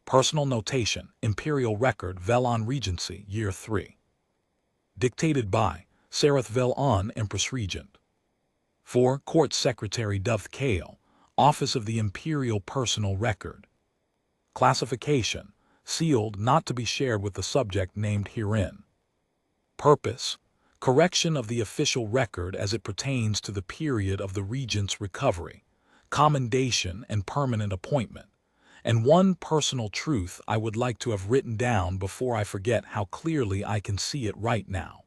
Personal notation, Imperial Record, Velon Regency, Year 3. Dictated by Sereth Velon, Empress-Regent. 4. Court Secretary Dovth Kale, Office of the Imperial Personal Record. Classification, sealed, not to be shared with the subject named herein. Purpose, correction of the official record as it pertains to the period of the Regent's recovery, commendation and permanent appointment. And one personal truth I would like to have written down before I forget how clearly I can see it right now.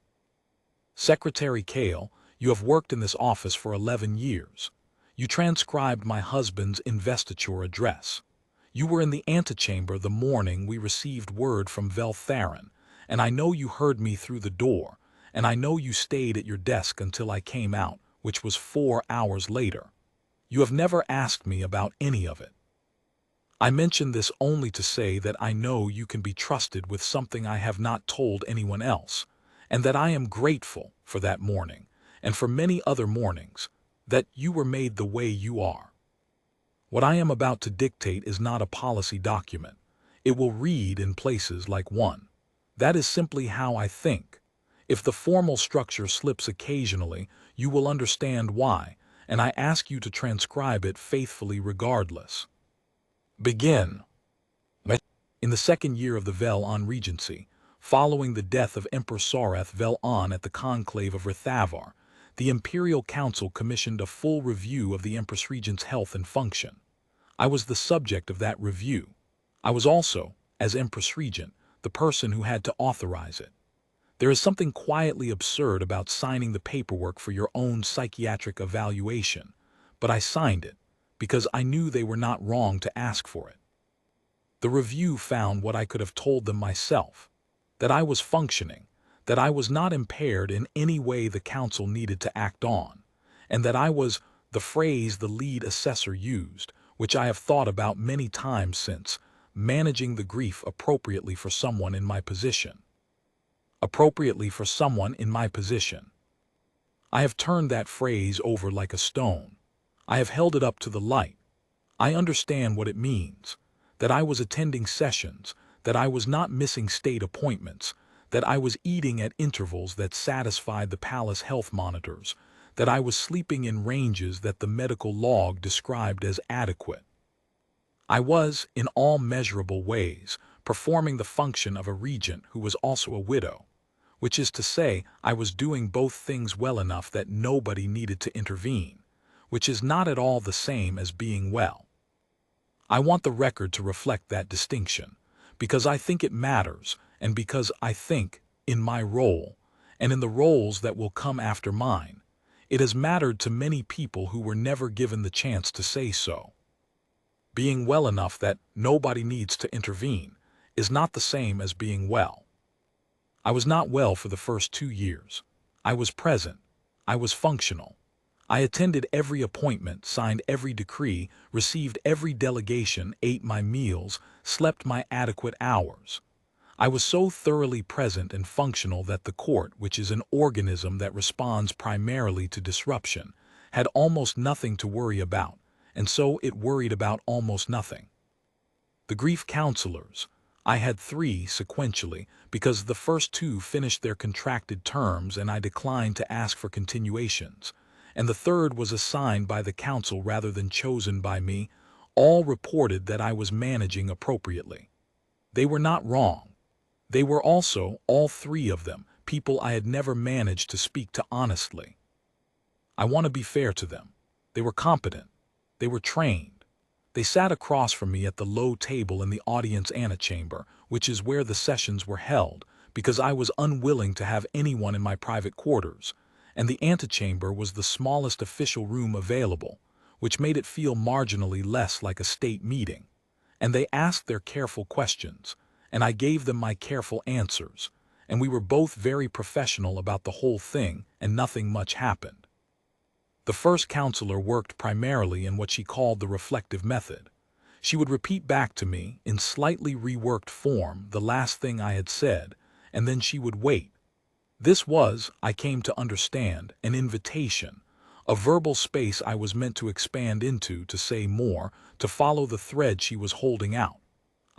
Secretary Kale, you have worked in this office for 11 years. You transcribed my husband's investiture address. You were in the antechamber the morning we received word from Veltharin, and I know you heard me through the door, and I know you stayed at your desk until I came out, which was 4 hours later. You have never asked me about any of it. I mention this only to say that I know you can be trusted with something I have not told anyone else, and that I am grateful for that morning, and for many other mornings, that you were made the way you are. What I am about to dictate is not a policy document. It will read in places like one. That is simply how I think. If the formal structure slips occasionally, you will understand why, and I ask you to transcribe it faithfully regardless. Begin. In the second year of the Velon Regency, following the death of Emperor Sareth Velon at the conclave of Rithavar, the Imperial Council commissioned a full review of the Empress-Regent's health and function. I was the subject of that review. I was also, as Empress-Regent, the person who had to authorize it. There is something quietly absurd about signing the paperwork for your own psychiatric evaluation, but I signed it because I knew they were not wrong to ask for it. The review found what I could have told them myself, that I was functioning, that I was not impaired in any way the council needed to act on, and that I was, the phrase the lead assessor used, which I have thought about many times since, managing the grief appropriately for someone in my position. Appropriately for someone in my position. I have turned that phrase over like a stone. I have held it up to the light. I understand what it means, that I was attending sessions, that I was not missing state appointments, that I was eating at intervals that satisfied the palace health monitors, that I was sleeping in ranges that the medical log described as adequate. I was, in all measurable ways, performing the function of a regent who was also a widow, which is to say, I was doing both things well enough that nobody needed to intervene, which is not at all the same as being well. I want the record to reflect that distinction, because I think it matters, and because I think, in my role, and in the roles that will come after mine, it has mattered to many people who were never given the chance to say so. Being well enough that nobody needs to intervene is not the same as being well. I was not well for the first 2 years. I was present. I was functional. I attended every appointment, signed every decree, received every delegation, ate my meals, slept my adequate hours. I was so thoroughly present and functional that the court, which is an organism that responds primarily to disruption, had almost nothing to worry about, and so it worried about almost nothing. The grief counselors, I had 3 sequentially, because the first 2 finished their contracted terms and I declined to ask for continuations, and the third was assigned by the council rather than chosen by me, all reported that I was managing appropriately. They were not wrong. They were also, all 3 of them, people I had never managed to speak to honestly. I want to be fair to them. They were competent. They were trained. They sat across from me at the low table in the audience antechamber, which is where the sessions were held, because I was unwilling to have anyone in my private quarters, and the antechamber was the smallest official room available, which made it feel marginally less like a state meeting. And they asked their careful questions, and I gave them my careful answers, and we were both very professional about the whole thing, and nothing much happened. The first counselor worked primarily in what she called the reflective method. She would repeat back to me, in slightly reworked form, the last thing I had said, and then she would wait. This was, I came to understand, an invitation, a verbal space I was meant to expand into, to say more, to follow the thread she was holding out.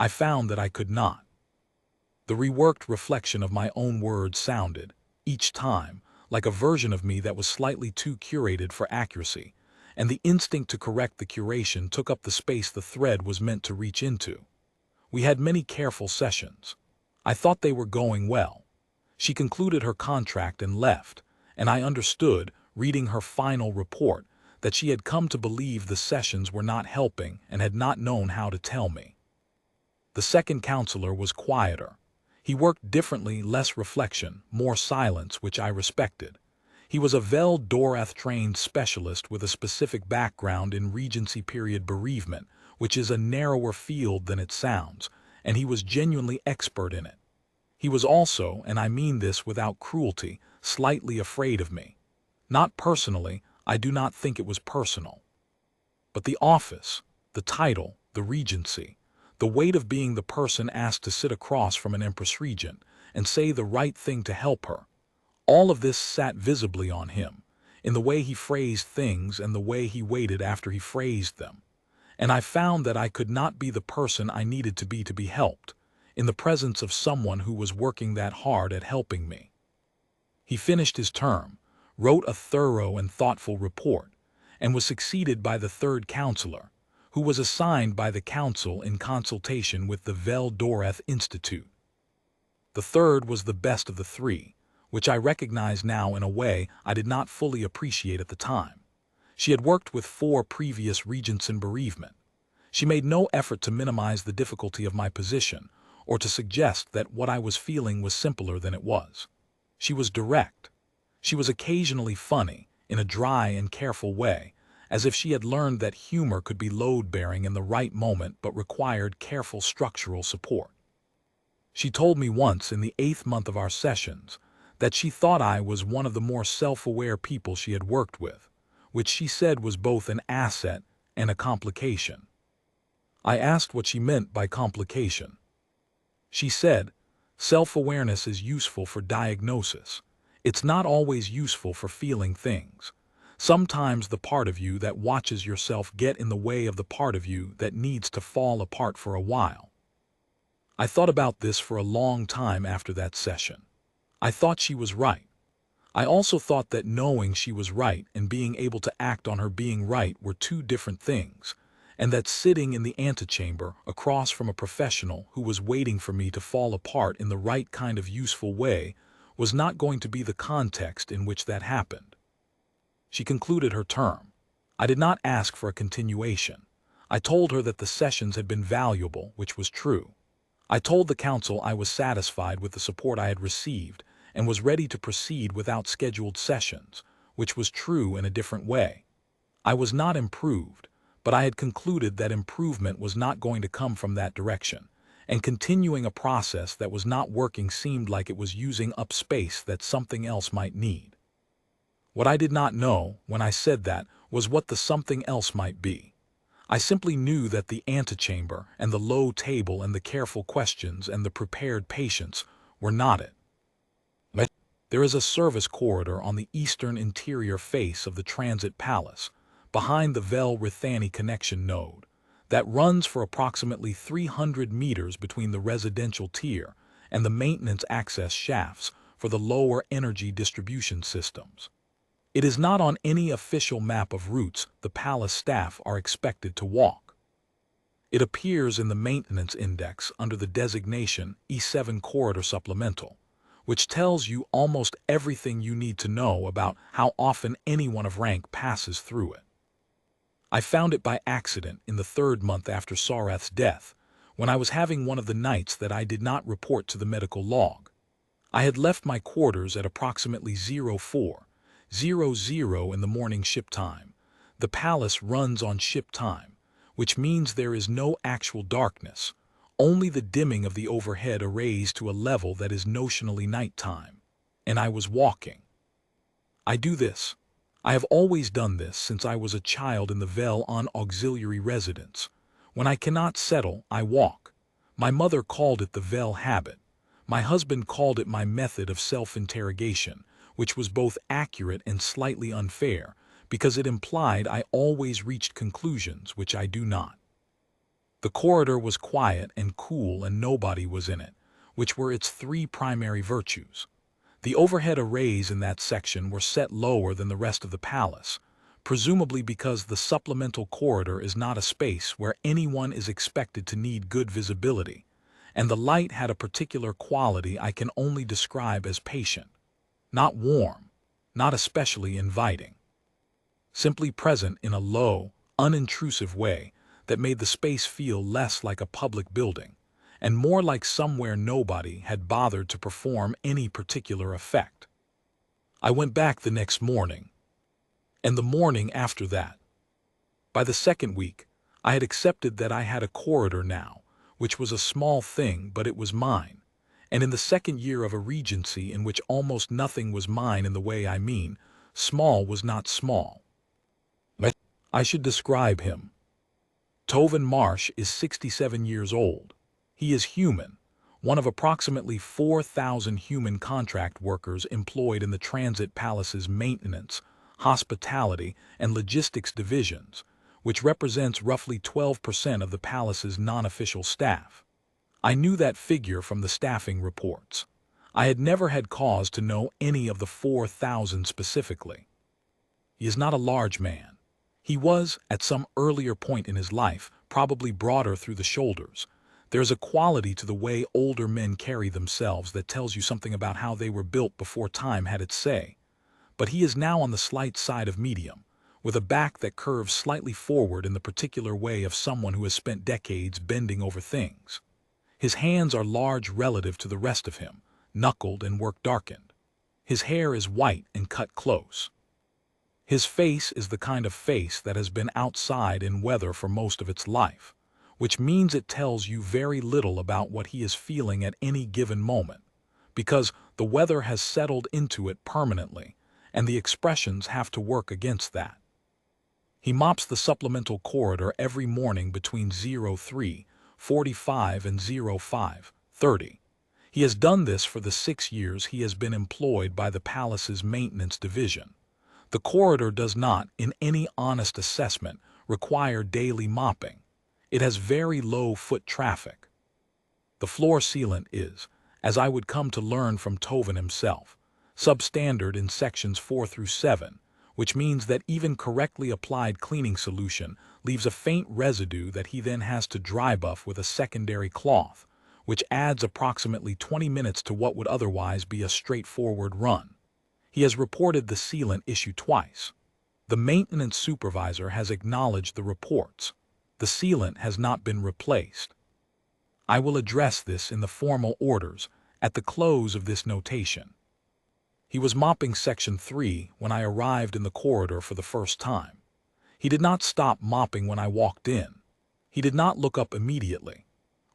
I found that I could not. The reworked reflection of my own words sounded, each time, like a version of me that was slightly too curated for accuracy, and the instinct to correct the curation took up the space the thread was meant to reach into. We had many careful sessions. I thought they were going well. She concluded her contract and left, and I understood, reading her final report, that she had come to believe the sessions were not helping and had not known how to tell me. The second counselor was quieter. He worked differently, less reflection, more silence, which I respected. He was a Vel Dorath-trained specialist with a specific background in Regency period bereavement, which is a narrower field than it sounds, and he was genuinely expert in it. He was also, and I mean this without cruelty, slightly afraid of me. Not personally, I do not think it was personal. But the office, the title, the Regency, the weight of being the person asked to sit across from an Empress-Regent and say the right thing to help her, all of this sat visibly on him, in the way he phrased things and the way he waited after he phrased them. And I found that I could not be the person I needed to be helped, in the presence of someone who was working that hard at helping me. He finished his term, wrote a thorough and thoughtful report, and was succeeded by the third counselor, who was assigned by the council in consultation with the Vel Dorath Institute. The third was the best of the three, which I recognize now in a way I did not fully appreciate at the time. She had worked with 4 previous regents in bereavement. She made no effort to minimize the difficulty of my position or to suggest that what I was feeling was simpler than it was. She was direct. She was occasionally funny, in a dry and careful way, as if she had learned that humor could be load-bearing in the right moment but required careful structural support. She told me once in the 8th month of our sessions that she thought I was one of the more self-aware people she had worked with, which she said was both an asset and a complication. I asked what she meant by complication. She said, self-awareness is useful for diagnosis. It's not always useful for feeling things. Sometimes the part of you that watches yourself get in the way of the part of you that needs to fall apart for a while. I thought about this for a long time after that session. I thought she was right. I also thought that knowing she was right and being able to act on her being right were 2 different things, and that sitting in the antechamber across from a professional who was waiting for me to fall apart in the right kind of useful way was not going to be the context in which that happened. She concluded her term. I did not ask for a continuation. I told her that the sessions had been valuable, which was true. I told the council I was satisfied with the support I had received and was ready to proceed without scheduled sessions, which was true in a different way. I was not improved, but I had concluded that improvement was not going to come from that direction, and continuing a process that was not working seemed like it was using up space that something else might need. What I did not know, when I said that, was what the something else might be. I simply knew that the antechamber and the low table and the careful questions and the prepared patience were not it. There is a service corridor on the eastern interior face of the transit palace, behind the Vel-Rithani connection node, that runs for approximately 300 meters between the residential tier and the maintenance access shafts for the lower energy distribution systems. It is not on any official map of routes the palace staff are expected to walk. It appears in the maintenance index under the designation E7 Corridor Supplemental, which tells you almost everything you need to know about how often anyone of rank passes through it. I found it by accident in the 3rd month after Sarath's death, when I was having one of the nights that I did not report to the medical log. I had left my quarters at approximately 04:00 in the morning ship time. The palace runs on ship time, which means there is no actual darkness, only the dimming of the overhead arrays to a level that is notionally nighttime. And I was walking. I do this. I have always done this since I was a child in the Vel on auxiliary residence. When I cannot settle, I walk. My mother called it the Vel habit. My husband called it my method of self-interrogation, which was both accurate and slightly unfair, because it implied I always reached conclusions which I do not. The corridor was quiet and cool and nobody was in it, which were its three primary virtues. The overhead arrays in that section were set lower than the rest of the palace, presumably because the supplemental corridor is not a space where anyone is expected to need good visibility, and the light had a particular quality I can only describe as patient, not warm, not especially inviting, simply present in a low, unintrusive way that made the space feel less like a public building and more like somewhere nobody had bothered to perform any particular effect. I went back the next morning, and the morning after that. By the second week, I had accepted that I had a corridor now, which was a small thing, but it was mine. And in the second year of a regency in which almost nothing was mine in the way I mean, small was not small. I should describe him. Tovin Marsh is 67 years old. He is human, one of approximately 4,000 human contract workers employed in the Transit Palace's maintenance, hospitality, and logistics divisions, which represents roughly 12% of the palace's non-official staff. I knew that figure from the staffing reports. I had never had cause to know any of the 4,000 specifically. He is not a large man. He was, at some earlier point in his life, probably broader through the shoulders. There's a quality to the way older men carry themselves that tells you something about how they were built before time had its say. But he is now on the slight side of medium, with a back that curves slightly forward in the particular way of someone who has spent decades bending over things. His hands are large relative to the rest of him, knuckled and work-darkened. His hair is white and cut close. His face is the kind of face that has been outside in weather for most of its life, which means it tells you very little about what he is feeling at any given moment, because the weather has settled into it permanently, and the expressions have to work against that. He mops the supplemental corridor every morning between 03:45 and 05:30. He has done this for the 6 years he has been employed by the palace's maintenance division. The corridor does not, in any honest assessment, require daily mopping. It has very low foot traffic. The floor sealant is, as I would come to learn from Tovin himself, substandard in sections 4 through 7, which means that even correctly applied cleaning solution leaves a faint residue that he then has to dry buff with a secondary cloth, which adds approximately 20 minutes to what would otherwise be a straightforward run. He has reported the sealant issue twice. The maintenance supervisor has acknowledged the reports. The sealant has not been replaced. I will address this in the formal orders at the close of this notation. He was mopping section 3 when I arrived in the corridor for the first time. He did not stop mopping when I walked in. He did not look up immediately.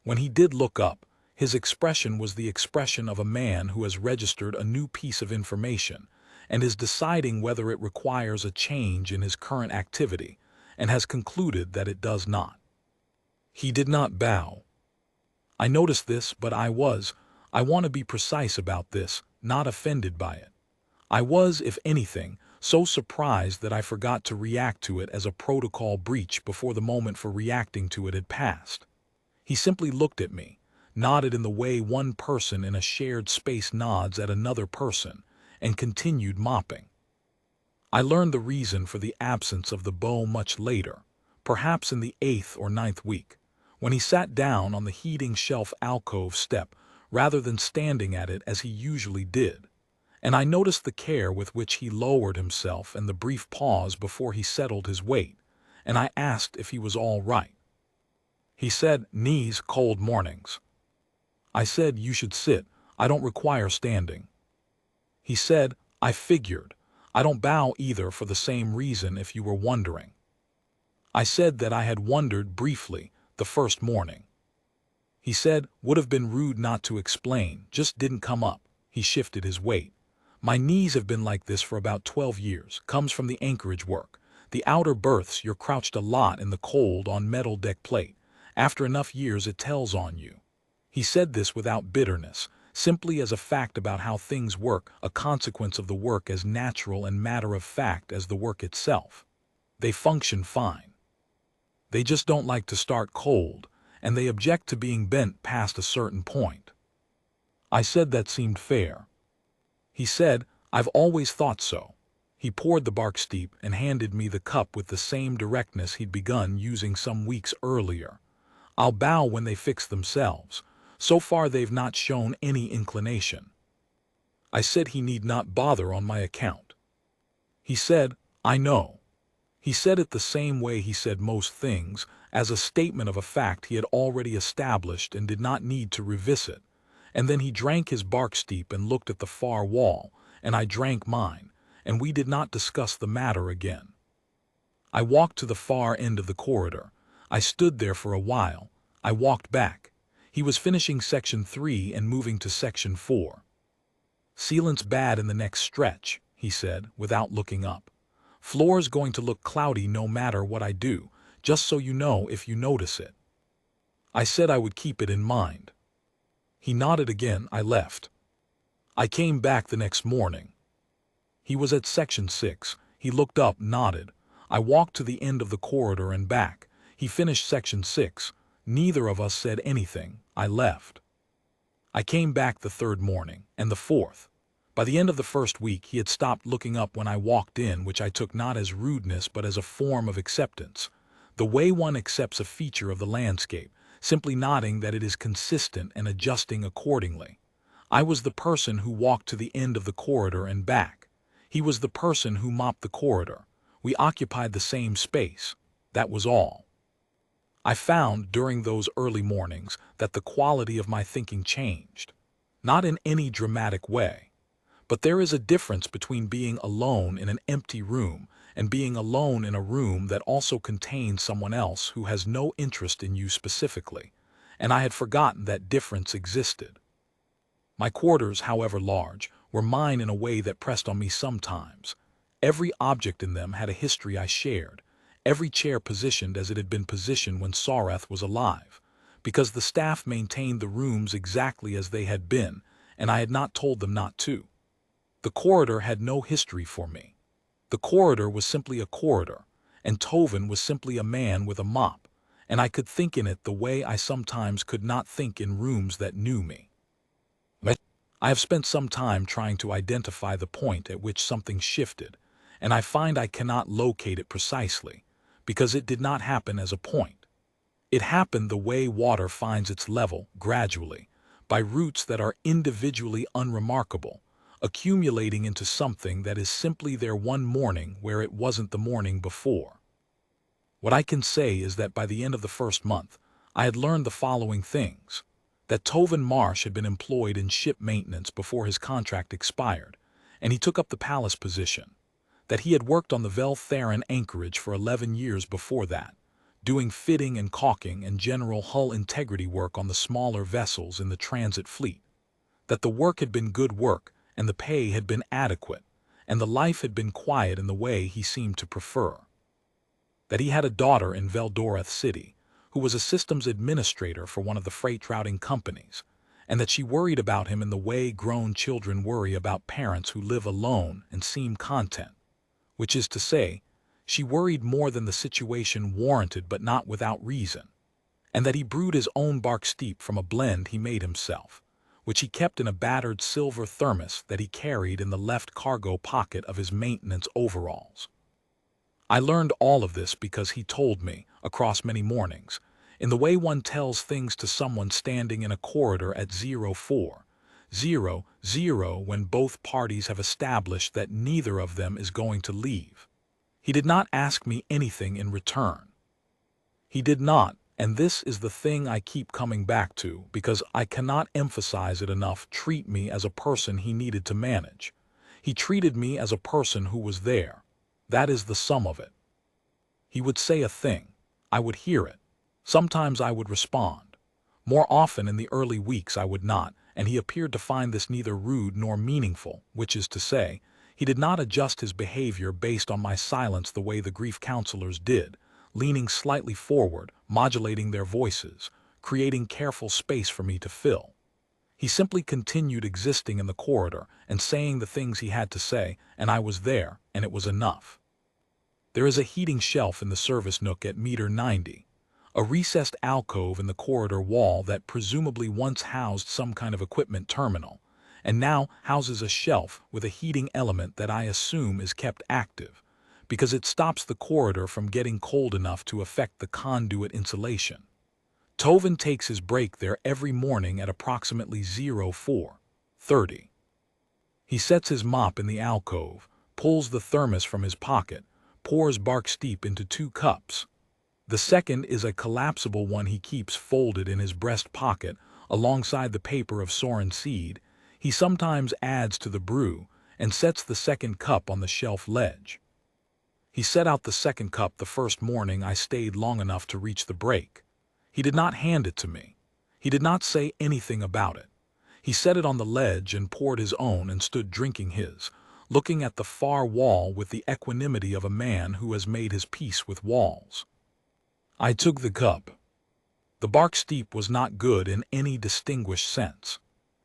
When he did look up, his expression was the expression of a man who has registered a new piece of information and is deciding whether it requires a change in his current activity, and has concluded that it does not. He did not bow. I noticed this, but I want to be precise about this, not offended by it. I was, if anything, so surprised that I forgot to react to it as a protocol breach before the moment for reacting to it had passed. He simply looked at me, nodded in the way one person in a shared space nods at another person, and continued mopping. I learned the reason for the absence of the bow much later, perhaps in the 8th or 9th week, when he sat down on the heating shelf alcove step rather than standing at it as he usually did, and I noticed the care with which he lowered himself and the brief pause before he settled his weight, and I asked if he was all right. He said, "Knees, cold mornings." I said, "You should sit, I don't require standing." He said, "I figured. I don't bow either for the same reason if you were wondering." I said that I had wondered briefly the first morning. He said, "Would have been rude not to explain, just didn't come up." He shifted his weight. "My knees have been like this for about 12 years, comes from the anchorage work. The outer berths, you're crouched a lot in the cold on metal deck plate. After enough years it tells on you." He said this without bitterness, simply as a fact about how things work, a consequence of the work as natural and matter-of-fact as the work itself. They function fine. They just don't like to start cold, and they object to being bent past a certain point. I said that seemed fair. He said, I've always thought so. He poured the bark steep and handed me the cup with the same directness he'd begun using some weeks earlier. I'll bow when they fix themselves. So far they've not shown any inclination. I said he need not bother on my account. He said, I know. He said it the same way he said most things, as a statement of a fact he had already established and did not need to revisit. And then he drank his bark steep and looked at the far wall, and I drank mine, and we did not discuss the matter again. I walked to the far end of the corridor. I stood there for a while. I walked back. He was finishing section 3 and moving to section 4. Sealant's bad in the next stretch, he said, without looking up. Floor's going to look cloudy no matter what I do, just so you know if you notice it. I said I would keep it in mind. He nodded again. I left. I came back the next morning. He was at section 6. He looked up, nodded. I walked to the end of the corridor and back. He finished section 6. Neither of us said anything. I left. I came back the third morning, and the fourth. By the end of the first week he had stopped looking up when I walked in, which I took not as rudeness but as a form of acceptance. The way one accepts a feature of the landscape, simply nodding that it is consistent and adjusting accordingly. I was the person who walked to the end of the corridor and back. He was the person who mopped the corridor. We occupied the same space. That was all. I found during those early mornings that the quality of my thinking changed. Not in any dramatic way. But there is a difference between being alone in an empty room and being alone in a room that also contains someone else who has no interest in you specifically, and I had forgotten that difference existed. My quarters, however large, were mine in a way that pressed on me sometimes. Every object in them had a history I shared, every chair positioned as it had been positioned when Sareth was alive, because the staff maintained the rooms exactly as they had been, and I had not told them not to. The corridor had no history for me. The corridor was simply a corridor, and Tovin was simply a man with a mop, and I could think in it the way I sometimes could not think in rooms that knew me. I have spent some time trying to identify the point at which something shifted, and I find I cannot locate it precisely, because it did not happen as a point. It happened the way water finds its level, gradually, by roots that are individually unremarkable, accumulating into something that is simply there one morning where it wasn't the morning before. What I can say is that by the end of the first month, I had learned the following things. That Tovin Marsh had been employed in ship maintenance before his contract expired, and he took up the palace position. That he had worked on the Vel Theron anchorage for 11 years before that, doing fitting and caulking and general hull integrity work on the smaller vessels in the transit fleet. That the work had been good work, and the pay had been adequate, and the life had been quiet in the way he seemed to prefer. That he had a daughter in Veldoreth City, who was a systems administrator for one of the freight routing companies, and that she worried about him in the way grown children worry about parents who live alone and seem content, which is to say, she worried more than the situation warranted but not without reason, and that he brewed his own bark steep from a blend he made himself, which he kept in a battered silver thermos that he carried in the left cargo pocket of his maintenance overalls. I learned all of this because he told me, across many mornings, in the way one tells things to someone standing in a corridor at 0400 when both parties have established that neither of them is going to leave. He did not ask me anything in return. He did not, and this is the thing I keep coming back to because I cannot emphasize it enough, treat me as a person he needed to manage. He treated me as a person who was there. That is the sum of it. He would say a thing. I would hear it. Sometimes I would respond. More often in the early weeks I would not, and he appeared to find this neither rude nor meaningful, which is to say, he did not adjust his behavior based on my silence the way the grief counselors did, leaning slightly forward, modulating their voices, creating careful space for me to fill. He simply continued existing in the corridor and saying the things he had to say, and I was there, and it was enough. There is a heating shelf in the service nook at meter 90. a recessed alcove in the corridor wall that presumably once housed some kind of equipment terminal, and now houses a shelf with a heating element that I assume is kept active, because it stops the corridor from getting cold enough to affect the conduit insulation. Tovin takes his break there every morning at approximately 04:30. He sets his mop in the alcove, pulls the thermos from his pocket, pours bark steep into 2 cups. The second is a collapsible one he keeps folded in his breast pocket alongside the paper of Soren seed. He sometimes adds to the brew and sets the second cup on the shelf ledge. He set out the second cup the first morning I stayed long enough to reach the break. He did not hand it to me. He did not say anything about it. He set it on the ledge and poured his own and stood drinking his, looking at the far wall with the equanimity of a man who has made his peace with walls. I took the cup. The bark steep was not good in any distinguished sense.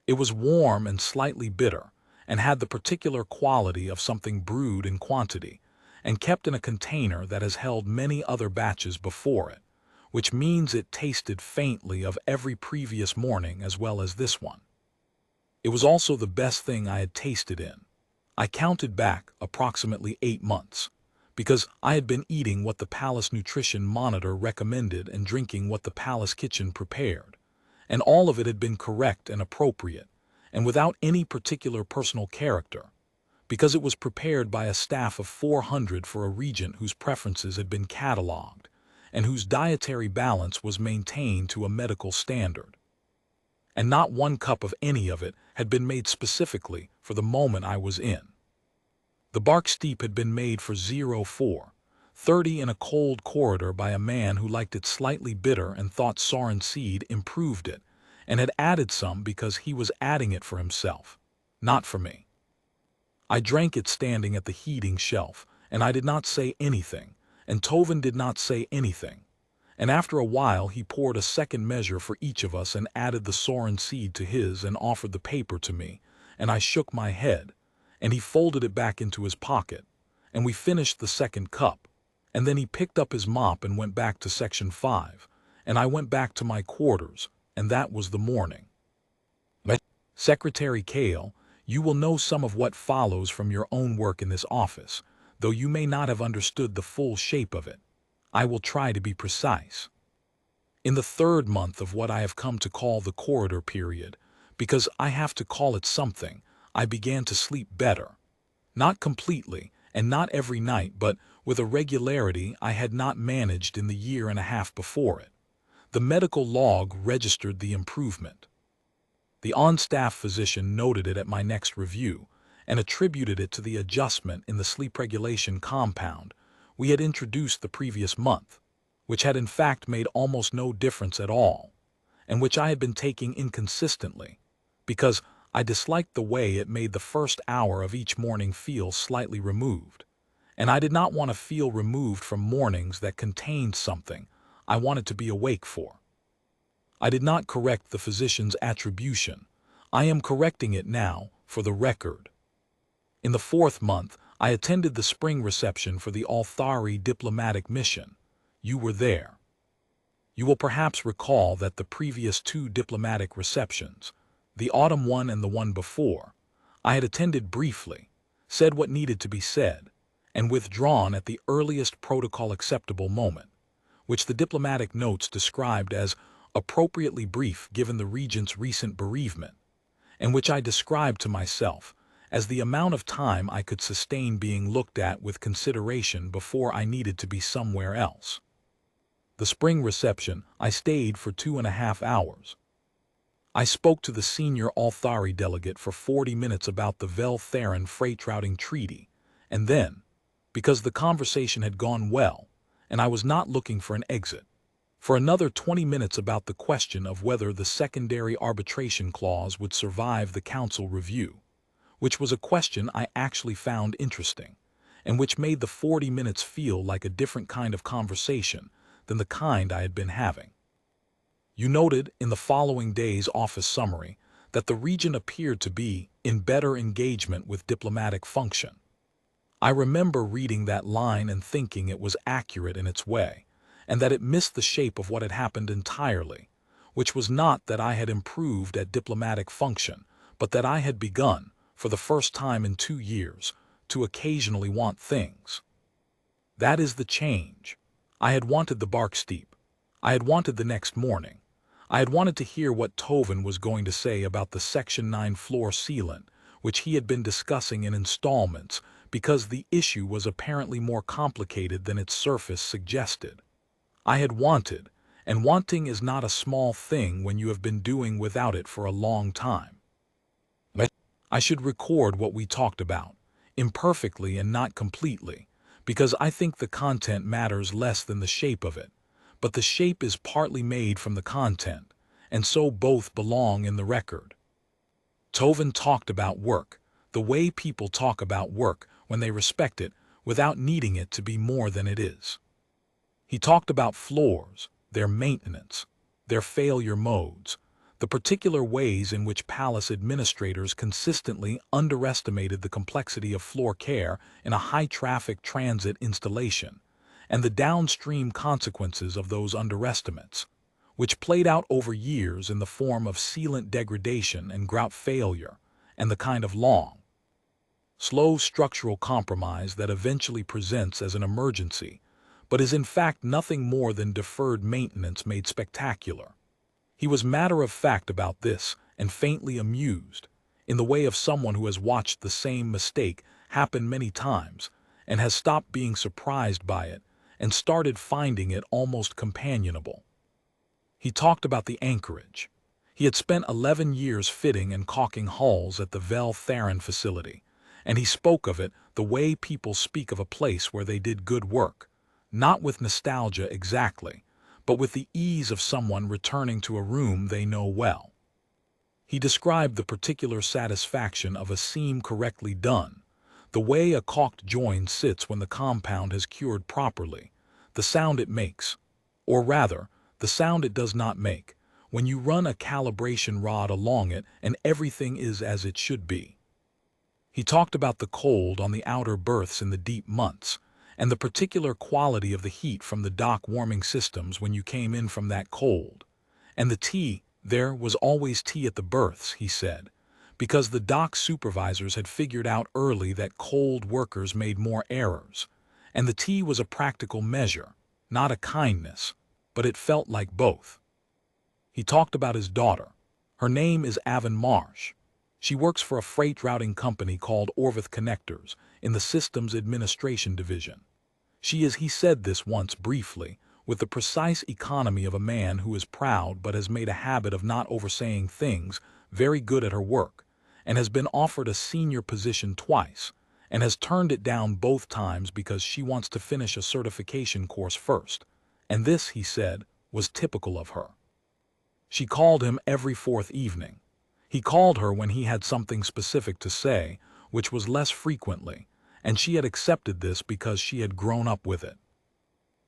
It was warm and slightly bitter, and had the particular quality of something brewed in quantity, and kept in a container that has held many other batches before it, which means it tasted faintly of every previous morning as well as this one. It was also the best thing I had tasted in. I counted back approximately 8 months, because I had been eating what the Palace Nutrition Monitor recommended and drinking what the Palace Kitchen prepared, and all of it had been correct and appropriate, and without any particular personal character, because it was prepared by a staff of 400 for a regent whose preferences had been catalogued, and whose dietary balance was maintained to a medical standard. And not 1 cup of any of it had been made specifically for the moment I was in. The bark steep had been made for 04:30 in a cold corridor by a man who liked it slightly bitter and thought Soren seed improved it, and had added some because he was adding it for himself, not for me. I drank it standing at the heating shelf, and I did not say anything, and Tovin did not say anything. And after a while he poured a second measure for each of us and added the Soren seed to his and offered the paper to me, and I shook my head, and he folded it back into his pocket, and we finished the second cup, and then he picked up his mop and went back to Section 5, and I went back to my quarters, and that was the morning. Secretary Kale, you will know some of what follows from your own work in this office, though you may not have understood the full shape of it. I will try to be precise. In the 3rd month of what I have come to call the corridor period, because I have to call it something, I began to sleep better. Not completely, and not every night, but with a regularity I had not managed in the year and a half before it. The medical log registered the improvement. The on-staff physician noted it at my next review, and attributed it to the adjustment in the sleep regulation compound we had introduced the previous month, which had in fact made almost no difference at all, and which I had been taking inconsistently, because I disliked the way it made the first hour of each morning feel slightly removed, and I did not want to feel removed from mornings that contained something I wanted to be awake for. I did not correct the physician's attribution. I am correcting it now, for the record. In the 4th month, I attended the spring reception for the Althari diplomatic mission. You were there. You will perhaps recall that the previous 2 diplomatic receptions, the autumn one and the one before, I had attended briefly, said what needed to be said, and withdrawn at the earliest protocol acceptable moment, which the diplomatic notes described as appropriately brief given the regent's recent bereavement, and which I described to myself as the amount of time I could sustain being looked at with consideration before I needed to be somewhere else. The spring reception, I stayed for 2.5 hours. I spoke to the senior Althari delegate for 40 minutes about the Vel-Theran freight routing treaty, and then, because the conversation had gone well, and I was not looking for an exit, for another 20 minutes about the question of whether the secondary arbitration clause would survive the council review, which was a question I actually found interesting, and which made the 40 minutes feel like a different kind of conversation than the kind I had been having. You noted in the following day's office summary that the regent appeared to be in better engagement with diplomatic function. I remember reading that line and thinking it was accurate in its way, and that it missed the shape of what had happened entirely, which was not that I had improved at diplomatic function, but that I had begun, for the first time in 2 years, to occasionally want things. That is the change. I had wanted the bark steep. I had wanted the next morning. I had wanted to hear what Tovin was going to say about the Section 9 floor sealant, which he had been discussing in installments, because the issue was apparently more complicated than its surface suggested. I had wanted, and wanting is not a small thing when you have been doing without it for a long time. I should record what we talked about, imperfectly and not completely, because I think the content matters less than the shape of it, but the shape is partly made from the content, and so both belong in the record. Tovin talked about work, the way people talk about work when they respect it without needing it to be more than it is. He talked about floors, their maintenance, their failure modes, the particular ways in which palace administrators consistently underestimated the complexity of floor care in a high-traffic transit installation, and the downstream consequences of those underestimates, which played out over years in the form of sealant degradation and grout failure, and the kind of long, slow structural compromise that eventually presents as an emergency, but is in fact nothing more than deferred maintenance made spectacular. He was matter-of-fact about this and faintly amused, in the way of someone who has watched the same mistake happen many times and has stopped being surprised by it and started finding it almost companionable. He talked about the anchorage. He had spent 11 years fitting and caulking hulls at the Vel Theron facility, and he spoke of it the way people speak of a place where they did good work, not with nostalgia exactly, but with the ease of someone returning to a room they know well. He described the particular satisfaction of a seam correctly done, the way a caulked join sits when the compound has cured properly, the sound it makes, or rather, the sound it does not make, when you run a calibration rod along it and everything is as it should be. He talked about the cold on the outer berths in the deep months, and the particular quality of the heat from the dock warming systems when you came in from that cold. And the tea, there was always tea at the berths, he said, because the dock supervisors had figured out early that cold workers made more errors, and the tea was a practical measure, not a kindness, but it felt like both. He talked about his daughter. Her name is Avon Marsh. She works for a freight routing company called Orvith Connectors in the Systems Administration Division. She is, he said this once briefly, with the precise economy of a man who is proud but has made a habit of not oversaying things, very good at her work, and has been offered a senior position twice, and has turned it down both times because she wants to finish a certification course first, and this, he said, was typical of her. She called him every fourth evening. He called her when he had something specific to say, which was less frequently, and she had accepted this because she had grown up with it.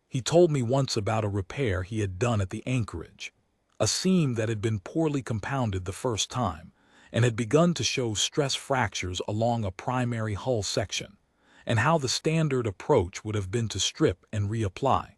He told me once about a repair he had done at the anchorage, a seam that had been poorly compounded the first time, and had begun to show stress fractures along a primary hull section, and how the standard approach would have been to strip and reapply,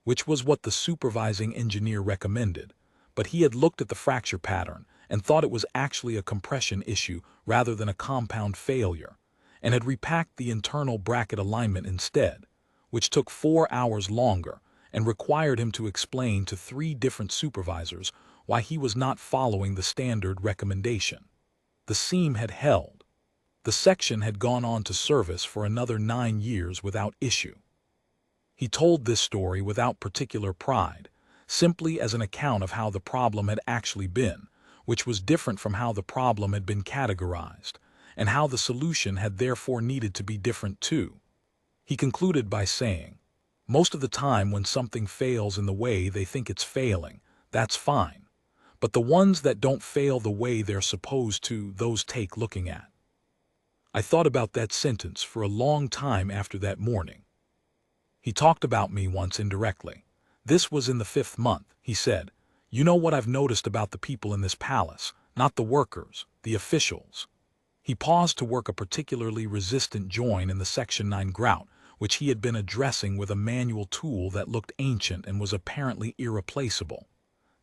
which was what the supervising engineer recommended, but he had looked at the fracture pattern and thought it was actually a compression issue rather than a compound failure, and had repacked the internal bracket alignment instead, which took 4 hours longer and required him to explain to 3 different supervisors why he was not following the standard recommendation. The seam had held. The section had gone on to service for another 9 years without issue. He told this story without particular pride, simply as an account of how the problem had actually been, which was different from how the problem had been categorized, and how the solution had therefore needed to be different too. He concluded by saying, most of the time when something fails in the way they think it's failing, that's fine. But the ones that don't fail the way they're supposed to, those take looking at. I thought about that sentence for a long time after that morning. He talked about me once indirectly. This was in the 5th month, he said. You know what I've noticed about the people in this palace, not the workers, the officials. He paused to work a particularly resistant join in the Section 9 grout, which he had been addressing with a manual tool that looked ancient and was apparently irreplaceable.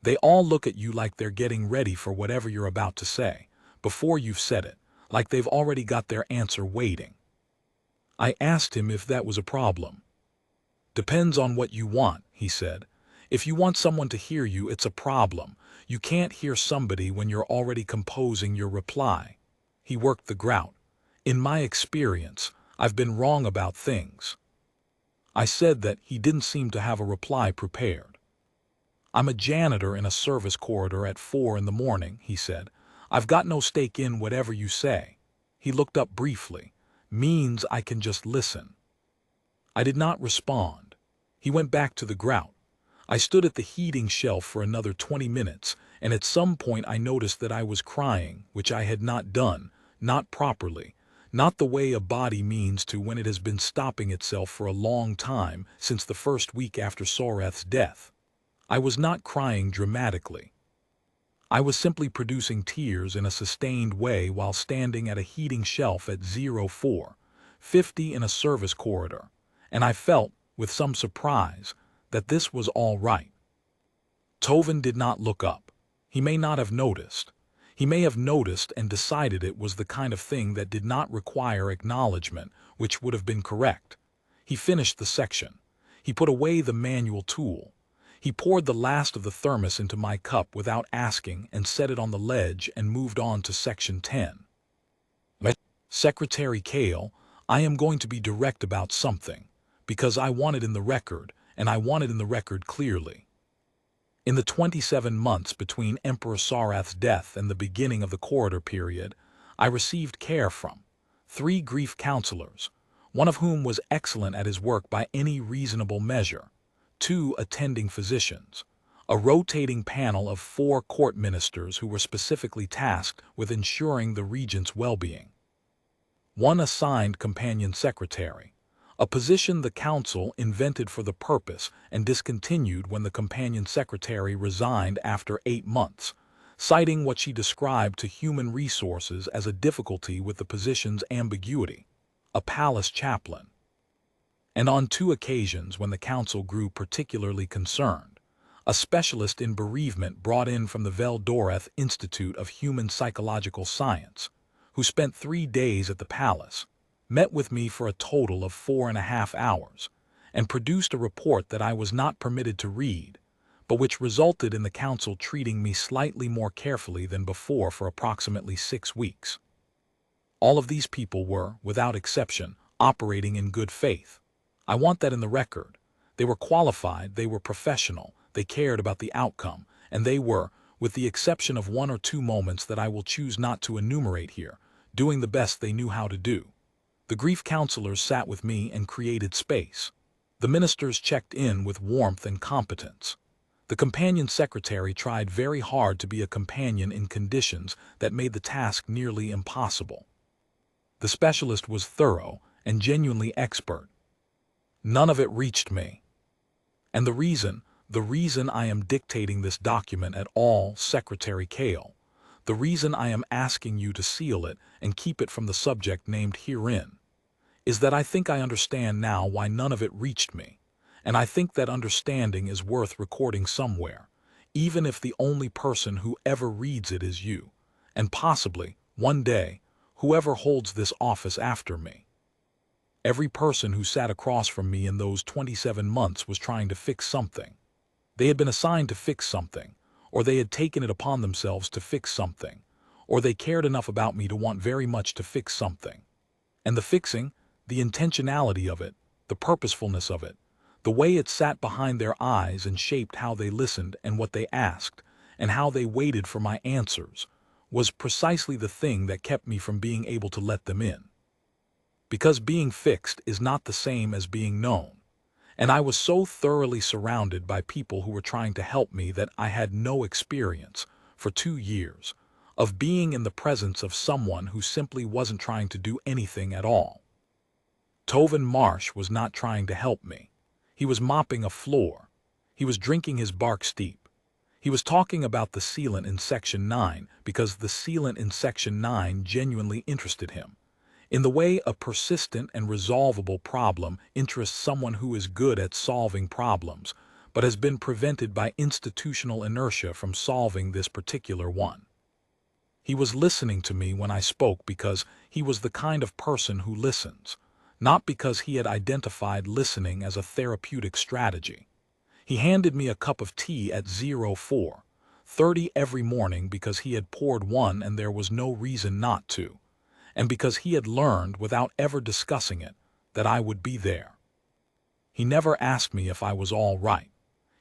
They all look at you like they're getting ready for whatever you're about to say, before you've said it, like they've already got their answer waiting. I asked him if that was a problem. Depends on what you want, he said. If you want someone to hear you, it's a problem. You can't hear somebody when you're already composing your reply. He worked the grout. In my experience, I've been wrong about things. I said that he didn't seem to have a reply prepared. I'm a janitor in a service corridor at 4 in the morning, he said. I've got no stake in whatever you say. He looked up briefly. Means I can just listen. I did not respond. He went back to the grout. I stood at the heating shelf for another 20 minutes, and at some point I noticed that I was crying, which I had not done, not properly, not the way a body means to when it has been stopping itself for a long time since the first week after Soreth's death. I was not crying dramatically. I was simply producing tears in a sustained way while standing at a heating shelf at 0450 in a service corridor, and I felt, with some surprise, that this was all right. Tovin did not look up. He may not have noticed. He may have noticed and decided it was the kind of thing that did not require acknowledgement, which would have been correct. He finished the section. He put away the manual tool. He poured the last of the thermos into my cup without asking and set it on the ledge and moved on to section 10. Secretary Kale, I am going to be direct about something, because I want it in the record, and I want it in the record clearly. In the 27 months between Emperor Soreth's death and the beginning of the corridor period, I received care from 3 grief counselors, one of whom was excellent at his work by any reasonable measure, 2 attending physicians, a rotating panel of 4 court ministers who were specifically tasked with ensuring the regent's well-being, 1 assigned companion secretary, a position the council invented for the purpose and discontinued when the companion secretary resigned after 8 months, citing what she described to human resources as a difficulty with the position's ambiguity, a palace chaplain. And on 2 occasions when the council grew particularly concerned, a specialist in bereavement brought in from the Veldoreth Institute of Human Psychological Science, who spent 3 days at the palace, met with me for a total of 4.5 hours, and produced a report that I was not permitted to read, but which resulted in the council treating me slightly more carefully than before for approximately 6 weeks. All of these people were, without exception, operating in good faith. I want that in the record. They were qualified, they were professional, they cared about the outcome, and they were, with the exception of 1 or 2 moments that I will choose not to enumerate here, doing the best they knew how to do. The grief counselors sat with me and created space. The ministers checked in with warmth and competence. The companion secretary tried very hard to be a companion in conditions that made the task nearly impossible. The specialist was thorough and genuinely expert. None of it reached me. And the reason I am dictating this document at all, Secretary Kale, the reason I am asking you to seal it and keep it from the subject named herein, is that I think I understand now why none of it reached me, and I think that understanding is worth recording somewhere, even if the only person who ever reads it is you, and possibly, one day, whoever holds this office after me. Every person who sat across from me in those 27 months was trying to fix something. They had been assigned to fix something, or they had taken it upon themselves to fix something, or they cared enough about me to want very much to fix something. And the fixing, the intentionality of it, the purposefulness of it, the way it sat behind their eyes and shaped how they listened and what they asked, and how they waited for my answers, was precisely the thing that kept me from being able to let them in. Because being fixed is not the same as being known, and I was so thoroughly surrounded by people who were trying to help me that I had no experience, for 2 years, of being in the presence of someone who simply wasn't trying to do anything at all. Tovin Marsh was not trying to help me. He was mopping a floor. He was drinking his bark steep. He was talking about the sealant in Section 9 because the sealant in Section 9 genuinely interested him. In the way a persistent and resolvable problem interests someone who is good at solving problems, but has been prevented by institutional inertia from solving this particular one. He was listening to me when I spoke because he was the kind of person who listens, not because he had identified listening as a therapeutic strategy. He handed me a cup of tea at 04:30 every morning because he had poured one and there was no reason not to, and because he had learned, without ever discussing it, that I would be there. He never asked me if I was all right.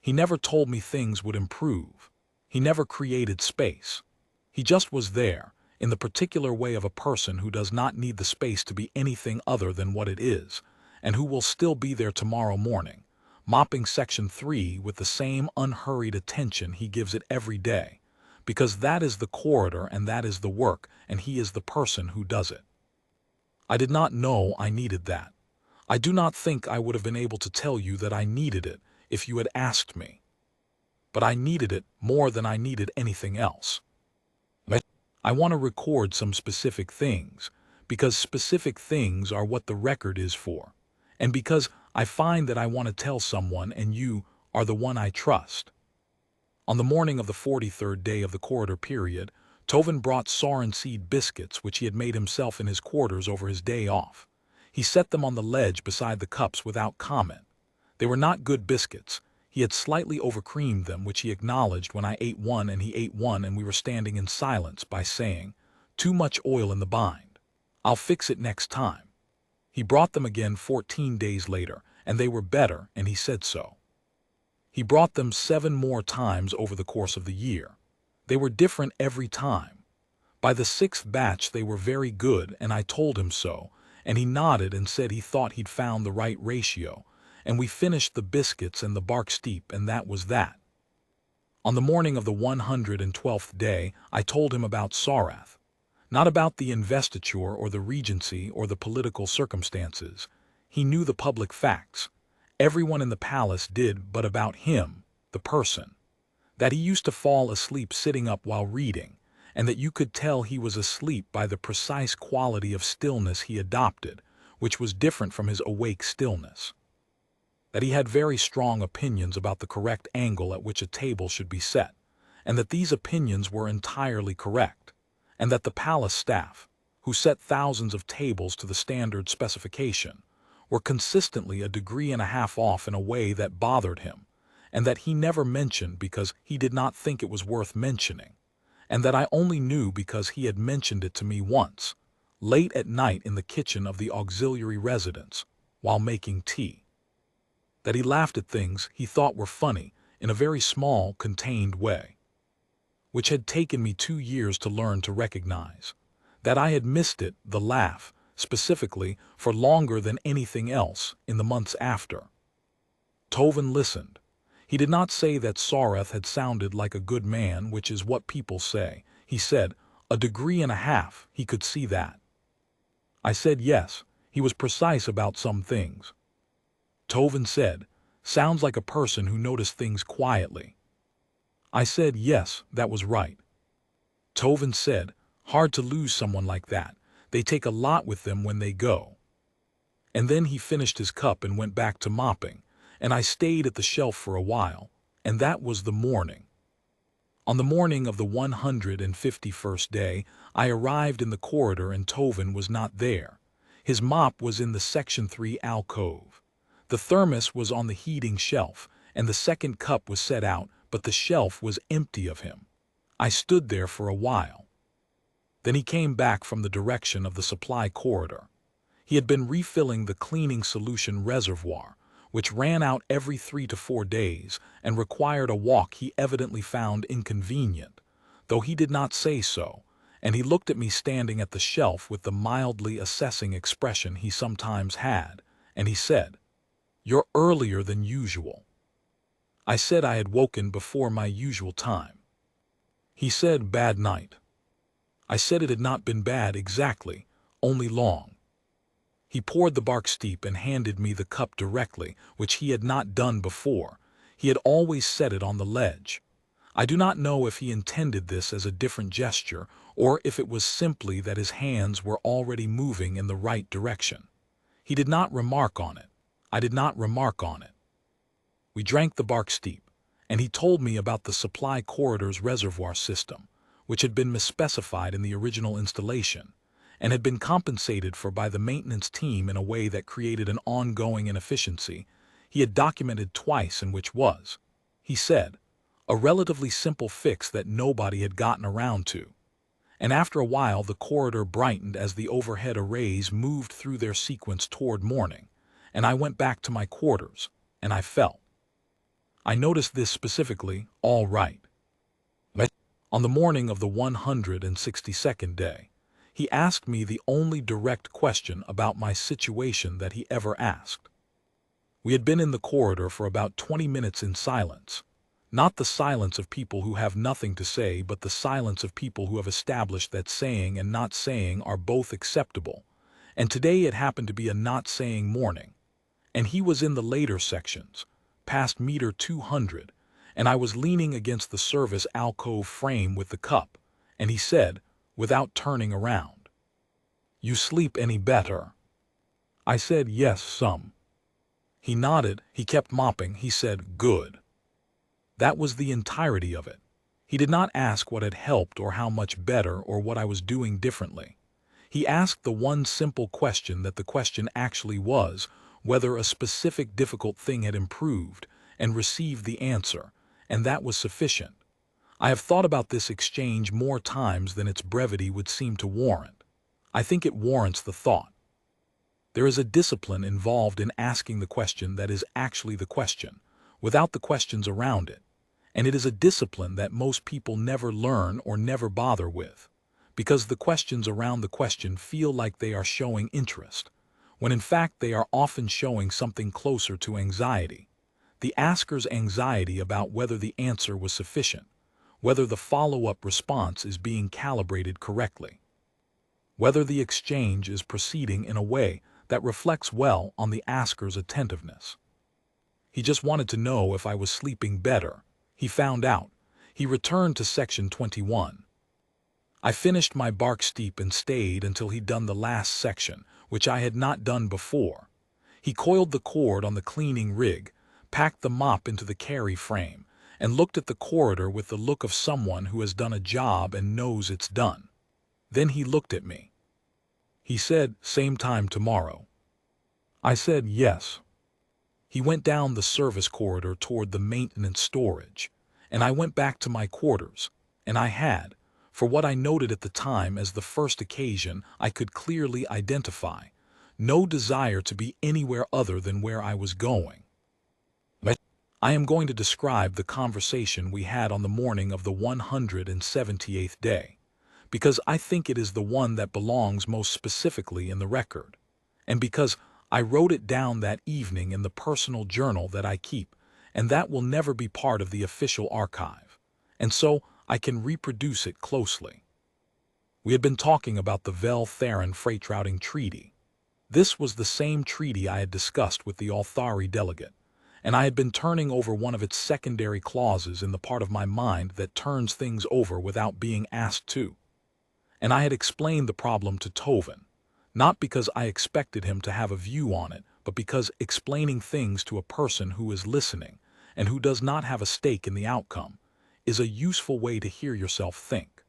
He never told me things would improve. He never created space. He just was there, in the particular way of a person who does not need the space to be anything other than what it is, and who will still be there tomorrow morning, mopping Section 3 with the same unhurried attention he gives it every day, because that is the corridor and that is the work, and he is the person who does it. I did not know I needed that. I do not think I would have been able to tell you that I needed it if you had asked me. But I needed it more than I needed anything else. I want to record some specific things, because specific things are what the record is for, and because I find that I want to tell someone and you are the one I trust. On the morning of the 43rd day of the corridor period, Tovin brought sarin seed biscuits which he had made himself in his quarters over his day off. He set them on the ledge beside the cups without comment. They were not good biscuits. He had slightly overcreamed them, which he acknowledged when I ate one and he ate one and we were standing in silence, by saying, "Too much oil in the bind. I'll fix it next time." He brought them again 14 days later, and they were better, and he said so. He brought them 7 more times over the course of the year. They were different every time. By the 6th batch they were very good, and I told him so, and he nodded and said he thought he'd found the right ratio, and we finished the biscuits and the bark steep, and that was that. On the morning of the 112th day, I told him about Sarath. Not about the investiture or the regency or the political circumstances. He knew the public facts. Everyone in the palace did, but about him, the person. That he used to fall asleep sitting up while reading, and that you could tell he was asleep by the precise quality of stillness he adopted, which was different from his awake stillness. That he had very strong opinions about the correct angle at which a table should be set, and that these opinions were entirely correct, and that the palace staff, who set thousands of tables to the standard specification, were consistently a degree and a half off in a way that bothered him, and that he never mentioned because he did not think it was worth mentioning, and that I only knew because he had mentioned it to me once, late at night in the kitchen of the auxiliary residence, while making tea. That he laughed at things he thought were funny in a very small, contained way, which had taken me 2 years to learn to recognize. That I had missed it, the laugh, specifically, for longer than anything else in the months after. Tovin listened. He did not say that Sarath had sounded like a good man, which is what people say. He said, "A degree and a half, he could see that." I said yes, he was precise about some things. Tovin said, "Sounds like a person who noticed things quietly." I said yes, that was right. Tovin said, "Hard to lose someone like that. They take a lot with them when they go." And then he finished his cup and went back to mopping, and I stayed at the shelf for a while, and that was the morning. On the morning of the 151st day, I arrived in the corridor and Tovin was not there. His mop was in the Section 3 alcove. The thermos was on the heating shelf, and the second cup was set out, but the shelf was empty of him. I stood there for a while. Then he came back from the direction of the supply corridor. He had been refilling the cleaning solution reservoir, which ran out every 3 to 4 days and required a walk he evidently found inconvenient, though he did not say so, and he looked at me standing at the shelf with the mildly assessing expression he sometimes had, and he said, "You're earlier than usual." I said I had woken before my usual time. He said, "Bad night." I said it had not been bad exactly, only long. He poured the bark steep and handed me the cup directly, which he had not done before. He had always set it on the ledge. I do not know if he intended this as a different gesture or if it was simply that his hands were already moving in the right direction. He did not remark on it. I did not remark on it. We drank the bark steep, and he told me about the supply corridor's reservoir system, which had been misspecified in the original installation, and had been compensated for by the maintenance team in a way that created an ongoing inefficiency he had documented twice, and which was, he said, a relatively simple fix that nobody had gotten around to. And after a while the corridor brightened as the overhead arrays moved through their sequence toward morning, and I went back to my quarters, and I felt. I noticed this specifically, all right. But on the morning of the 162nd day, he asked me the only direct question about my situation that he ever asked. We had been in the corridor for about 20 minutes in silence. Not the silence of people who have nothing to say, but the silence of people who have established that saying and not saying are both acceptable. And today it happened to be a not saying morning. And he was in the later sections, past meter 200, and I was leaning against the service alcove frame with the cup, and he said, without turning around, "You sleep any better?" I said, "Yes, some." He nodded, he kept mopping, he said, "Good." That was the entirety of it. He did not ask what had helped or how much better or what I was doing differently. He asked the one simple question that the question actually was, whether a specific difficult thing had improved, and received the answer, and that was sufficient. I have thought about this exchange more times than its brevity would seem to warrant. I think it warrants the thought. There is a discipline involved in asking the question that is actually the question, without the questions around it. And it is a discipline that most people never learn or never bother with, because the questions around the question feel like they are showing interest, when in fact they are often showing something closer to anxiety. The asker's anxiety about whether the answer was sufficient, whether the follow-up response is being calibrated correctly, whether the exchange is proceeding in a way that reflects well on the asker's attentiveness. He just wanted to know if I was sleeping better. He found out. He returned to section 21. I finished my bark steep and stayed until he'd done the last section, which I had not done before. He coiled the cord on the cleaning rig, packed the mop into the carry frame, and looked at the corridor with the look of someone who has done a job and knows it's done. Then he looked at me. He said, "Same time tomorrow." I said, "Yes." He went down the service corridor toward the maintenance storage, and I went back to my quarters, and I had, for what I noted at the time as the first occasion I could clearly identify, no desire to be anywhere other than where I was going. But I am going to describe the conversation we had on the morning of the 178th day, because I think it is the one that belongs most specifically in the record, and because I wrote it down that evening in the personal journal that I keep, and that will never be part of the official archive, and so I can reproduce it closely. We had been talking about the Vel-Theron freight routing treaty. This was the same treaty I had discussed with the Althari delegate, and I had been turning over one of its secondary clauses in the part of my mind that turns things over without being asked to. And I had explained the problem to Tovin, not because I expected him to have a view on it, but because explaining things to a person who is listening and who does not have a stake in the outcome is a useful way to hear yourself think.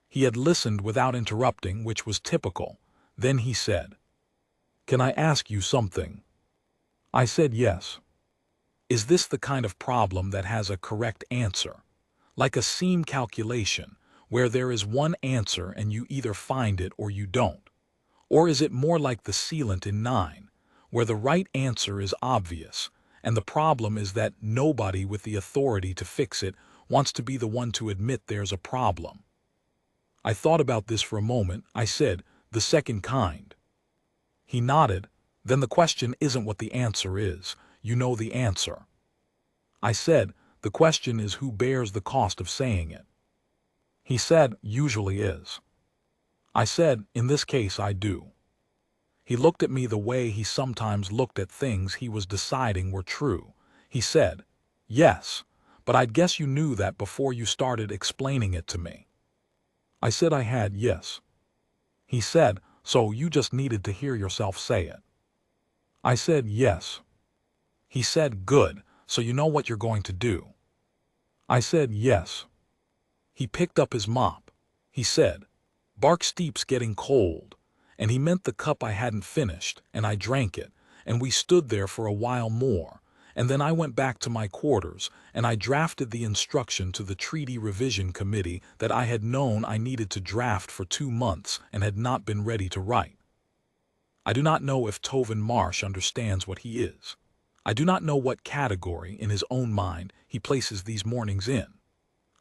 He had listened without interrupting, which was typical. Then he said, "Can I ask you something?" I said yes. Is this the kind of problem that has a correct answer, like a seam calculation, where there is one answer and you either find it or you don't? Or is it more like the sealant in 9, where the right answer is obvious, and the problem is that nobody with the authority to fix it wants to be the one to admit there's a problem? I thought about this for a moment. I said, "The second kind." He nodded. "Then the question isn't what the answer is. You know the answer." I said, "The question is who bears the cost of saying it." He said, "Usually is." I said, "In this case I do." He looked at me the way he sometimes looked at things he was deciding were true. He said, "Yes, but I'd guess you knew that before you started explaining it to me." I said I had, yes. He said, "So you just needed to hear yourself say it." I said, "Yes." He said, "Good, so you know what you're going to do." I said, "Yes." He picked up his mop. He said, "Bark Steep's getting cold," and he meant the cup I hadn't finished, and I drank it, and we stood there for a while more, and then I went back to my quarters, and I drafted the instruction to the Treaty Revision Committee that I had known I needed to draft for 2 months and had not been ready to write. I do not know if Tovin Marsh understands what he is. I do not know what category, in his own mind, he places these mornings in.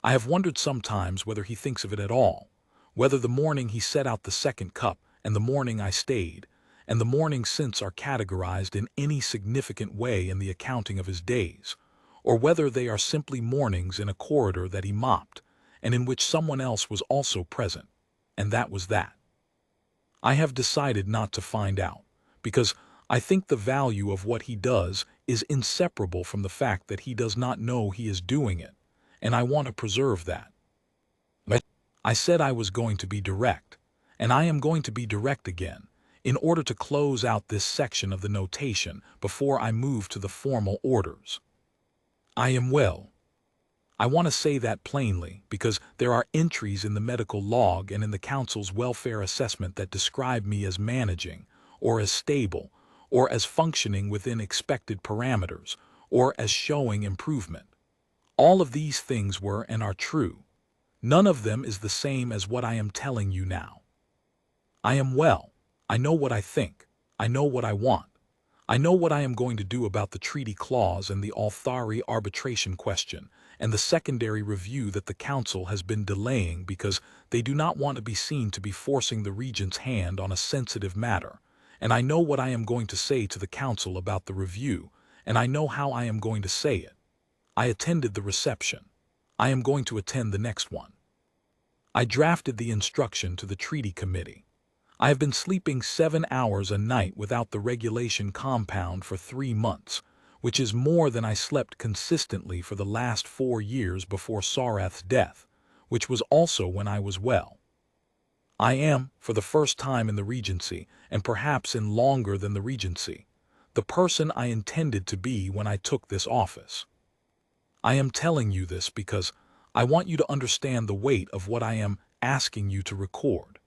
I have wondered sometimes whether he thinks of it at all, whether the morning he set out the second cup and the morning I stayed, and the mornings since are categorized in any significant way in the accounting of his days, or whether they are simply mornings in a corridor that he mopped, and in which someone else was also present, and that was that. I have decided not to find out, because I think the value of what he does is inseparable from the fact that he does not know he is doing it, and I want to preserve that. But I said I was going to be direct, and I am going to be direct again, in order to close out this section of the notation before I move to the formal orders. I am well. I want to say that plainly because there are entries in the medical log and in the council's welfare assessment that describe me as managing, or as stable, or as functioning within expected parameters, or as showing improvement. All of these things were and are true. None of them is the same as what I am telling you now. I am well. I know what I think. I know what I want. I know what I am going to do about the treaty clause and the Althari arbitration question, and the secondary review that the council has been delaying because they do not want to be seen to be forcing the regent's hand on a sensitive matter, and I know what I am going to say to the council about the review, and I know how I am going to say it. I attended the reception. I am going to attend the next one. I drafted the instruction to the treaty committee. I have been sleeping 7 hours a night without the regulation compound for 3 months, which is more than I slept consistently for the last 4 years before Sarath's death, which was also when I was well. I am, for the first time in the Regency, and perhaps in longer than the Regency, the person I intended to be when I took this office. I am telling you this because I want you to understand the weight of what I am asking you to record.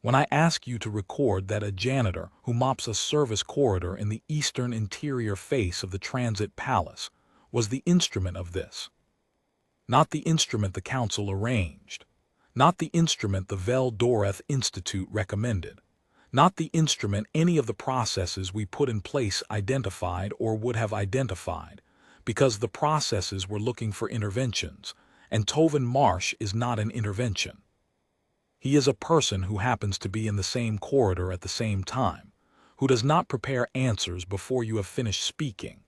When I ask you to record that a janitor who mops a service corridor in the eastern interior face of the Transit Palace was the instrument of this. Not the instrument the council arranged. Not the instrument the Vel Doreth Institute recommended. Not the instrument any of the processes we put in place identified or would have identified, because the processes were looking for interventions, and Tovin Marsh is not an intervention. He is a person who happens to be in the same corridor at the same time, who does not prepare answers before you have finished speaking,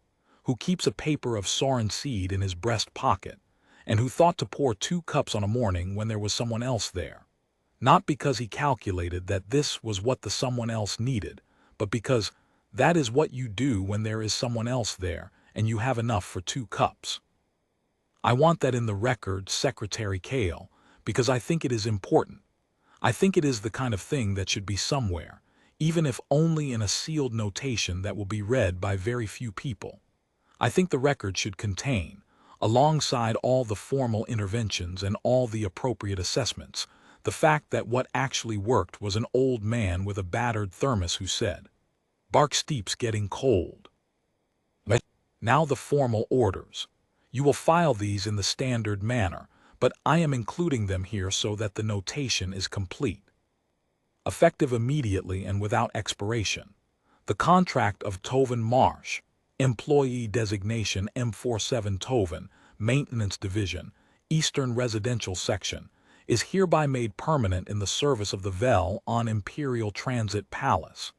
who keeps a paper of sarin seed in his breast pocket, and who thought to pour 2 cups on a morning when there was someone else there, not because he calculated that this was what the someone else needed, but because that is what you do when there is someone else there and you have enough for 2 cups. I want that in the record, Secretary Kale, because I think it is important. I think it is the kind of thing that should be somewhere, even if only in a sealed notation that will be read by very few people. I think the record should contain, alongside all the formal interventions and all the appropriate assessments, the fact that what actually worked was an old man with a battered thermos who said, "Bark Steep's getting cold." Now the formal orders. You will file these in the standard manner, but I am including them here so that the notation is complete. Effective immediately and without expiration. The contract of Tovin Marsh, Employee Designation M47 Tovin, Maintenance Division, Eastern Residential Section, is hereby made permanent in the service of the Vel on Imperial Transit Palace.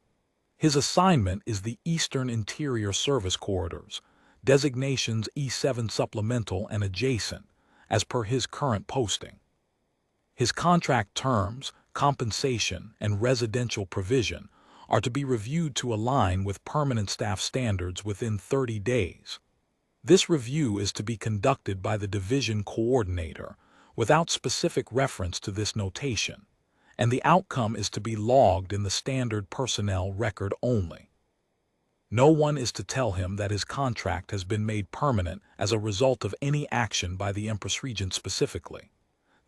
His assignment is the Eastern Interior Service Corridors, designations E7 Supplemental and Adjacent, as per his current posting. His contract terms, compensation, and residential provision are to be reviewed to align with permanent staff standards within 30 days. This review is to be conducted by the division coordinator without specific reference to this notation, and the outcome is to be logged in the standard personnel record only. No one is to tell him that his contract has been made permanent as a result of any action by the Empress-Regent specifically.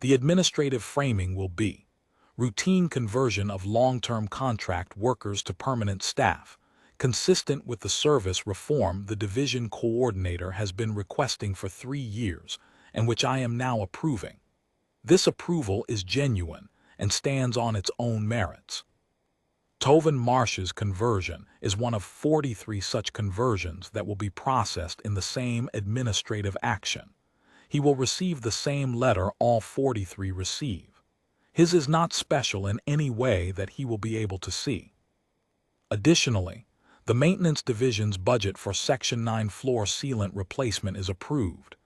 The administrative framing will be routine conversion of long-term contract workers to permanent staff, consistent with the service reform the division coordinator has been requesting for 3 years and which I am now approving. This approval is genuine and stands on its own merits. Tovin Marsh's conversion is one of 43 such conversions that will be processed in the same administrative action. He will receive the same letter all 43 receive. His is not special in any way that he will be able to see. Additionally, the Maintenance Division's budget for Section 9 floor sealant replacement is approved.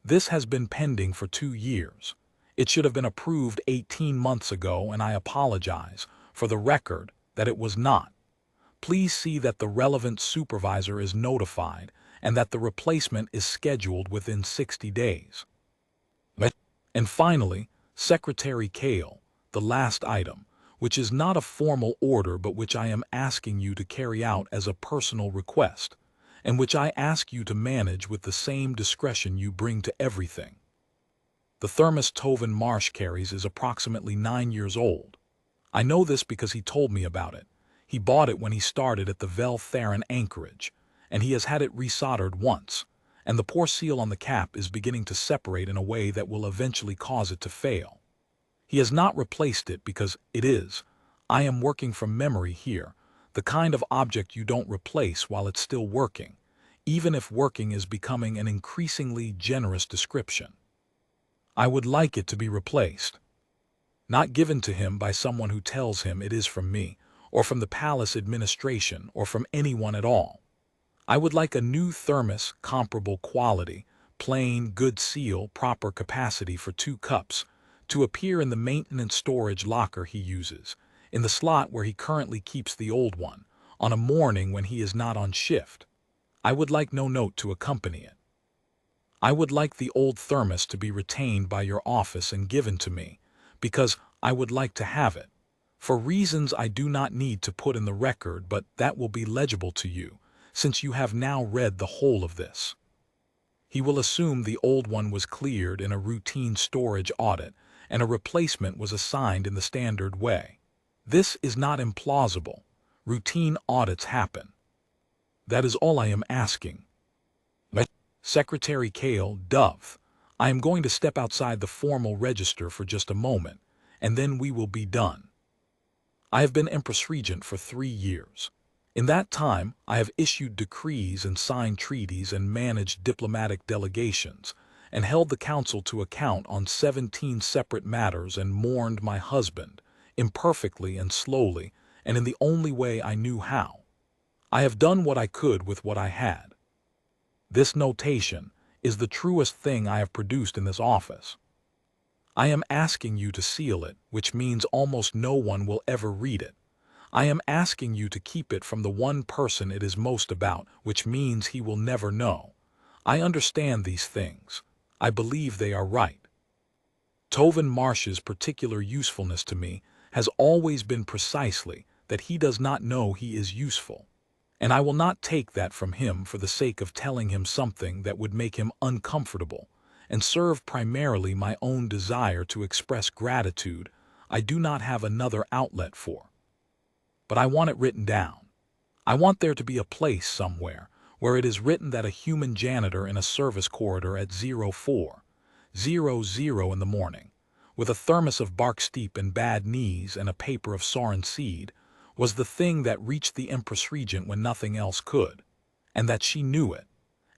This has been pending for 2 years. It should have been approved 18 months ago, and I apologize, for the record, that it was not. Please see that the relevant supervisor is notified and that the replacement is scheduled within 60 days. And finally, Secretary Kale, the last item, which is not a formal order but which I am asking you to carry out as a personal request, and which I ask you to manage with the same discretion you bring to everything. The thermos Tovin Marsh carries is approximately 9 years old. I know this because he told me about it. He bought it when he started at the Vel Theron anchorage, and he has had it resoldered once, and the poor seal on the cap is beginning to separate in a way that will eventually cause it to fail. He has not replaced it because it is, I am working from memory here, the kind of object you don't replace while it's still working, even if working is becoming an increasingly generous description. I would like it to be replaced. Not given to him by someone who tells him it is from me, or from the palace administration, or from anyone at all. I would like a new thermos, comparable quality, plain, good seal, proper capacity for 2 cups, to appear in the maintenance storage locker he uses, in the slot where he currently keeps the old one, on a morning when he is not on shift. I would like no note to accompany it. I would like the old thermos to be retained by your office and given to me, because I would like to have it, for reasons I do not need to put in the record, but that will be legible to you, since you have now read the whole of this. He will assume the old one was cleared in a routine storage audit, and a replacement was assigned in the standard way. This is not implausible. Routine audits happen. That is all I am asking. Secretary Kale, Dove, I am going to step outside the formal register for just a moment, and then we will be done. I have been Empress-Regent for 3 years. In that time, I have issued decrees and signed treaties and managed diplomatic delegations, and held the council to account on 17 separate matters and mourned my husband, imperfectly and slowly, and in the only way I knew how. I have done what I could with what I had. This notation is the truest thing I have produced in this office. I am asking you to seal it, which means almost no one will ever read it. I am asking you to keep it from the one person it is most about, which means he will never know. I understand these things. I believe they are right. Tovin Marsh's particular usefulness to me has always been precisely that he does not know he is useful. And I will not take that from him for the sake of telling him something that would make him uncomfortable and serve primarily my own desire to express gratitude I do not have another outlet for. But I want it written down. I want there to be a place somewhere where it is written that a human janitor in a service corridor at 04:00 in the morning, with a thermos of bark steep and bad knees and a paper of sarin seed, was the thing that reached the Empress-Regent when nothing else could, and that she knew it,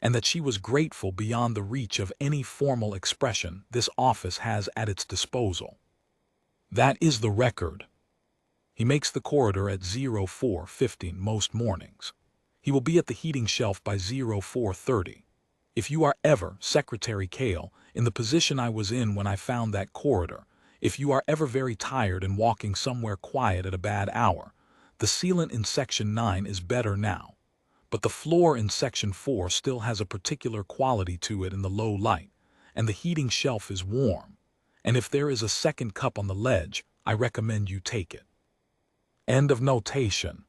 and that she was grateful beyond the reach of any formal expression this office has at its disposal. That is the record. He makes the corridor at 04:15 most mornings. He will be at the heating shelf by 04:30. If you are ever, Secretary Kale, in the position I was in when I found that corridor, if you are ever very tired and walking somewhere quiet at a bad hour, the sealant in Section 9 is better now. but the floor in Section 4 still has a particular quality to it in the low light, and the heating shelf is warm, and if there is a second cup on the ledge, I recommend you take it. End of notation.